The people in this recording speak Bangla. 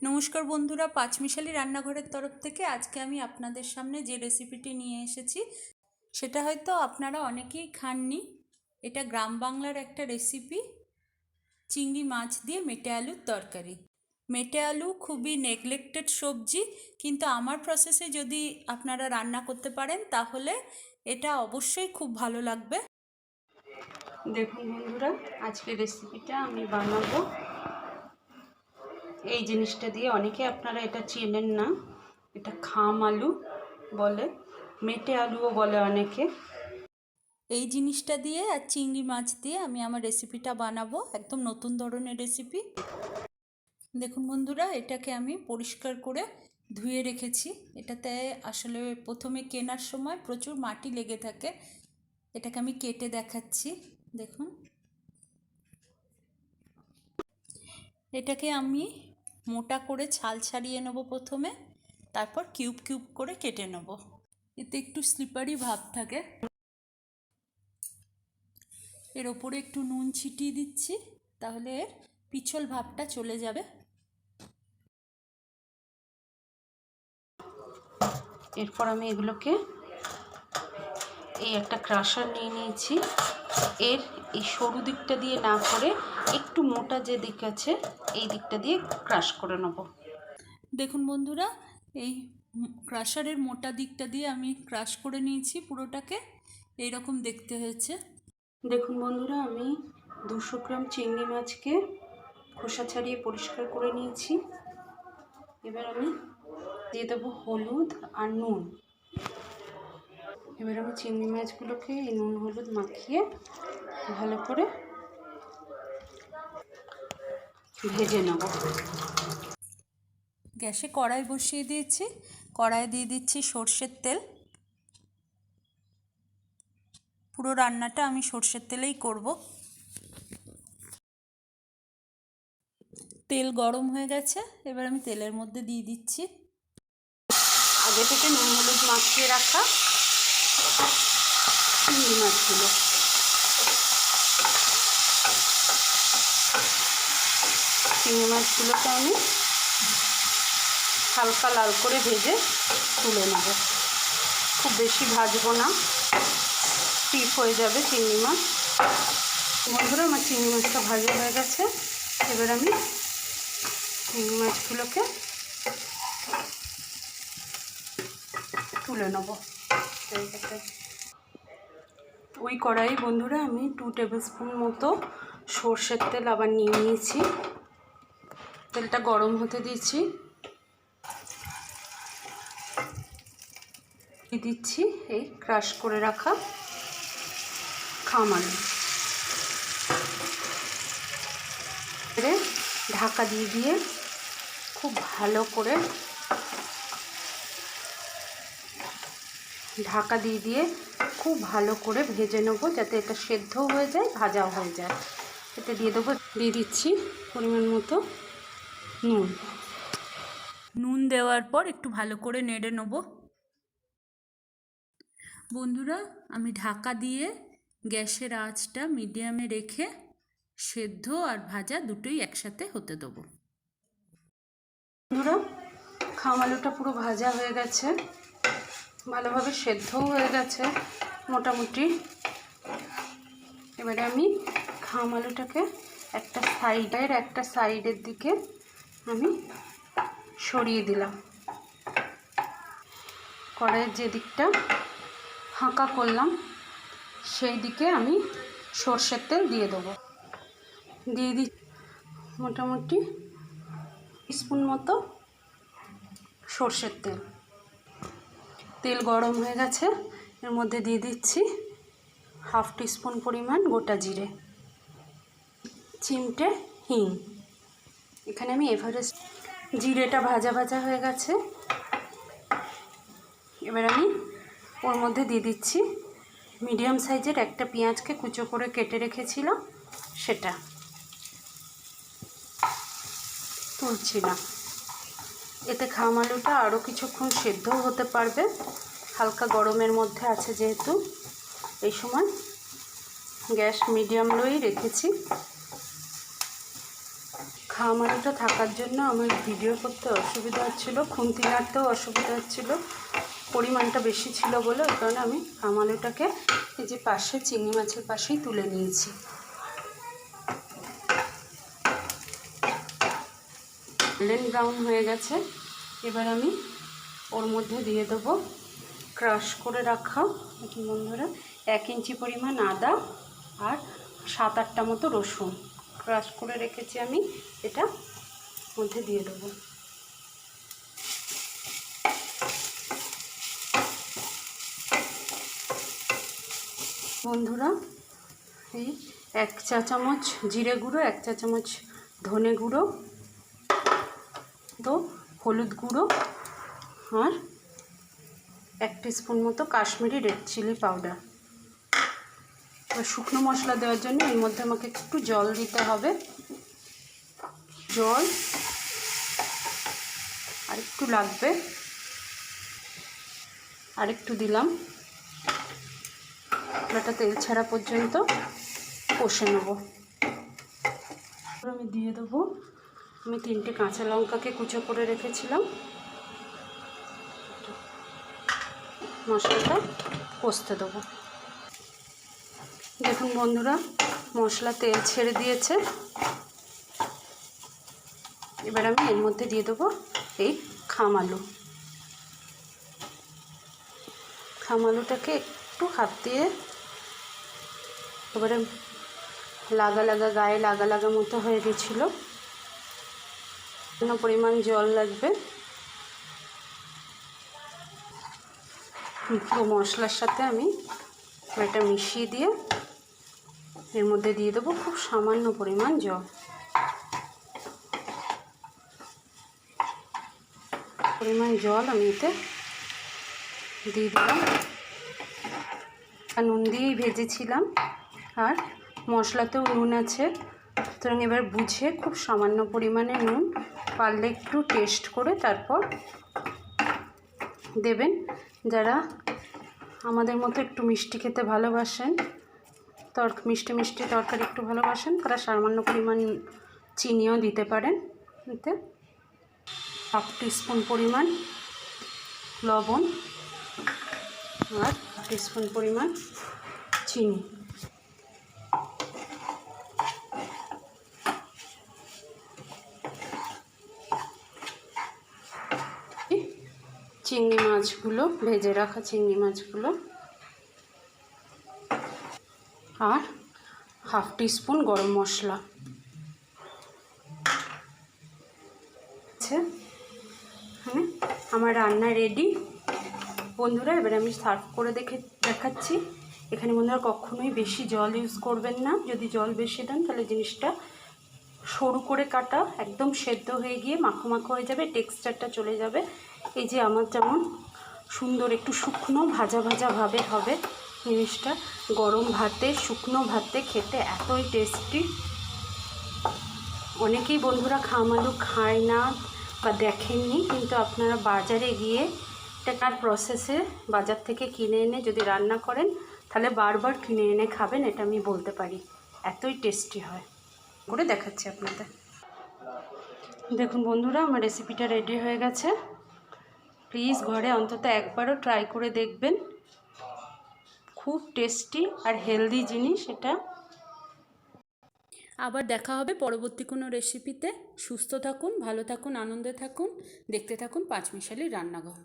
নমস্কার বন্ধুরা, পাঁচমিশালি রান্নাঘরের তরফ থেকে আজকে আমি আপনাদের সামনে যে রেসিপিটি নিয়ে এসেছি সেটা হয়তো আপনারা অনেকেই খাননি। এটা গ্রাম বাংলার একটা রেসিপি, চিংড়ি মাছ দিয়ে মেটে আলুর তরকারি। মেটে আলু খুবই নেগলেক্টেড সবজি, কিন্তু আমার প্রসেসে যদি আপনারা রান্না করতে পারেন তাহলে এটা অবশ্যই খুব ভালো লাগবে। দেখুন বন্ধুরা, আজকে রেসিপিটা আমি বানাবো এই জিনিসটা দিয়ে। অনেকে আপনারা এটা চেনেন না, এটা খাম আলু বলে, মেটে আলুও বলে অনেকে। এই জিনিসটা দিয়ে আর চিংড়ি মাছ দিয়ে আমি আমার রেসিপিটা বানাবো, একদম নতুন ধরনের রেসিপি। দেখুন বন্ধুরা, এটাকে আমি পরিষ্কার করে ধুয়ে রেখেছি। এটাতে আসলে প্রথমে কেনার সময় প্রচুর মাটি লেগে থাকে। এটাকে আমি কেটে দেখাচ্ছি, দেখুন। এটাকে আমি মোটা করে ছাল ছাড়িয়ে নেব প্রথমে, তারপর কিউব কিউব করে কেটে নেব। এতে একটু স্লিপারি ভাব থাকে। এর ওপরে একটু নুন ছিটিয়ে দিচ্ছি, তাহলে এর পিছল ভাবটা চলে যাবে। এরপর আমি এগুলোকে এই একটা ক্রাশার নিয়ে নিয়েছি। এর এই সরু দিকটা দিয়ে না করে একটু মোটা যে দিক আছে এই দিকটা দিয়ে ক্রাশ করে নেব। দেখুন বন্ধুরা, এই ক্রাশারের মোটা দিকটা দিয়ে আমি ক্রাশ করে নিয়েছি পুরোটাকে। এইরকম দেখতে হয়েছে। দেখুন বন্ধুরা, আমি 200 গ্রাম চিংড়ি মাছকে খোসা ছাড়িয়ে পরিষ্কার করে নিয়েছি। এবার আমি দিয়ে দেবো হলুদ আর নুন। এবার আমি চিংড়ি মাছগুলোকে এই নুন হলুদ মাখিয়ে ভালো করে ভেজে নেব। গ্যাসে কড়াই বসিয়ে দিয়েছি, কড়াইয়ে দিয়ে দিচ্ছি সর্ষের তেল। পুরো রান্নাটা আমি সর্ষের তেলেই করব। তেল গরম হয়ে গেছে, এবার আমি তেলের মধ্যে দিয়ে দিচ্ছি আগে থেকে নুন হলুদ মাখিয়ে রাখা চিংড়ি মাছগুলো। চিংড়ি মাছগুলোকে আমি হালকা লাল করে ভেজে তুলে নেব। খুব বেশি ভাজবো না, স্টিফ হয়ে যাবে চিংড়ি মাছ। বন্ধুরা, আমার চিংড়ি মাছটা ভাজা হয়ে গেছে। এবার আমি চিংড়ি মাছগুলোকে তুলে নেব। ওই কড়াই বন্ধুরা আমি 2 টেবিল স্পুন মতো সর্ষের তেল আবার নিয়ে নিয়েছি। তেলটা গরম হতে দিয়েছি। দিচ্ছি এই ক্রাশ করে রাখা খাম আলু। ঢাকা দিয়ে দিয়ে খুব ভালো করে ভেজে নেব, যাতে এটা সেদ্ধও হয়ে যায়, ভাজাও হয়ে যায়। এতে দিয়ে দিচ্ছি পরিমাণ মতো নুন। নুন দেওয়ার পর একটু ভালো করে নেড়ে নেব। বন্ধুরা, আমি ঢাকা দিয়ে গ্যাসের আঁচটা মিডিয়ামে রেখে সেদ্ধ আর ভাজা দুটোই একসাথে হতে দেবো। বন্ধুরা, খাম আলুটা পুরো ভাজা হয়ে গেছে, ভালোভাবে সেদ্ধও হয়ে গেছে মোটামুটি। এবারে আমি খাম আলুটাকে একটা সাইডের দিকে আমি সরিয়ে দিলাম। কড়াইয়ের যে দিকটা ফাঁকা করলাম সেই দিকে আমি সর্ষের তেল দিয়ে দেবো। দিয়ে দিই মোটামুটি স্পুন মতো সর্ষের তেল। তেল গরম হয়ে গেছে, এর মধ্যে দিয়ে দিচ্ছি 1/2 টিস্পুন পরিমাণ গোটা জিরে, চিমটে হিং। এখানে আমি এভারেস্ট জিরেটা ভাজা ভাজা হয়ে গেছে। এবার আমি ওর মধ্যে দিয়ে দিচ্ছি মিডিয়াম সাইজের একটা পেঁয়াজকে কুচো করে কেটে রেখেছিলাম, সেটা তুলছি না। এতে খাম আলুটা আরও কিছুক্ষণ সেদ্ধও হতে পারবে, হালকা গরমের মধ্যে আছে যেহেতু। এই সময় গ্যাস মিডিয়াম লোই রেখেছি। খাম আলুটা থাকার জন্য আমার ভিডিও করতে অসুবিধা হচ্ছিলো, খুন্তি নাড়তেও অসুবিধা হচ্ছিলো, পরিমাণটা বেশি ছিল বলে ওই কারণে আমি খাম আলুটাকে এই যে পাশে চিংড়ি মাছের পাশেই তুলে নিয়েছি। গোল্ডেন ব্রাউন হয়ে গেছে। এবার আমি ওর মধ্যে দিয়ে দেবো ক্রাশ করে রাখা বন্ধুরা 1 ইঞ্চি পরিমাণ আদা আর 7-8টা মতো রসুন ক্রাশ করে রেখেছি আমি, এটা মধ্যে দিয়ে দেবো। বন্ধুরা এই 1 চা চামচ জিরে গুঁড়ো, 1 চা চামচ ধনে গুঁড়ো, তো হলুদ গুঁড়ো আর 1 টিস্পুন মতো কাশ্মীরি রেড চিলি পাউডার। এবার শুকনো মশলা দেওয়ার জন্য এর মধ্যে আমাকে একটু জল দিতে হবে, জল আর একটু লাগবে, আর একটু দিলাম। মশলাটা তেল ছাড়া পর্যন্ত কষে নেব। আমি দিয়ে দেবো, আমি 3টে কাঁচা লঙ্কাকে কুচো করে রেখেছিলাম। মশলাটা কষতে দেবো। দেখুন বন্ধুরা মশলা তেল ছেড়ে দিয়েছে। এবার আমি এর মধ্যে দিয়ে দেবো এই খাম আলু। খাম আলুটাকে একটু হাত দিয়ে এবারে লাগা লাগা গায়ে লাগা লাগা মতো হয়ে গেছিলো, পরিমাণ জল লাগবে। পুরো মশলার সাথে আমি এটা মিশিয়ে দিয়ে এর মধ্যে দিয়ে দেবো খুব সামান্য পরিমাণ জল। পরিমাণ জল আমি এতে দিয়ে দিলাম। নুন দিয়েই ভেজেছিলাম আর মশলাতেও নুন আছে, সুতরাং এবার বুঝে খুব সামান্য পরিমাণে নুন, পারলে একটু টেস্ট করে তারপর দেবেন। যারা আমাদের মতো একটু মিষ্টি খেতে ভালোবাসেন, মিষ্টি মিষ্টি তরকারি একটু ভালোবাসেন, তারা সামান্য পরিমাণ চিনিও দিতে পারেন। এতে 1/2 টিস্পুন পরিমাণ লবণ আর 1 টিস্পুন পরিমাণ চিনি। চিংড়ি মাছগুলো, ভেজে রাখা চিংড়ি মাছগুলো আর 1/2 টিস্পুন গরম মশলা। আমার রান্না রেডি বন্ধুরা। এবার আমি সার্ভ করে দেখাচ্ছি। এখানে বন্ধুরা কখনোই বেশি জল ইউজ করবেন না, যদি জল বেশি দেন তাহলে জিনিসটা সরু করে কাটা একদম সেদ্ধ হয়ে গিয়ে মাখো মাখো হয়ে যাবে, টেক্সচারটা চলে যাবে। এই যে আমার যেমন সুন্দর একটু শুকনো ভাজা ভাজা ভাবে হবে জিনিসটা, গরম ভাতে শুকনো ভাতে খেতে এতই টেস্টি। অনেকেই বন্ধুরা খাম আলু খায় না বা দেখেননি, কিন্তু আপনারা বাজারে গিয়ে তার প্রসেসে বাজার থেকে কিনে এনে যদি রান্না করেন তাহলে বারবার কিনে এনে খাবেন, এটা আমি বলতে পারি, এতই টেস্টি হয়। করে দেখাচ্ছি আপনাদের। দেখুন বন্ধুরা আমার রেসিপিটা রেডি হয়ে গেছে। প্লিজ ঘরে অন্তত একবারও ট্রাই করে দেখবেন, খুব টেস্টি আর হেলদি জিনিস এটা। আবার দেখা হবে পরবর্তী কোনো রেসিপিতে। সুস্থ থাকুন, ভালো থাকুন, আনন্দে থাকুন, দেখতে থাকুন পাঁচমিশালি রান্নাঘর।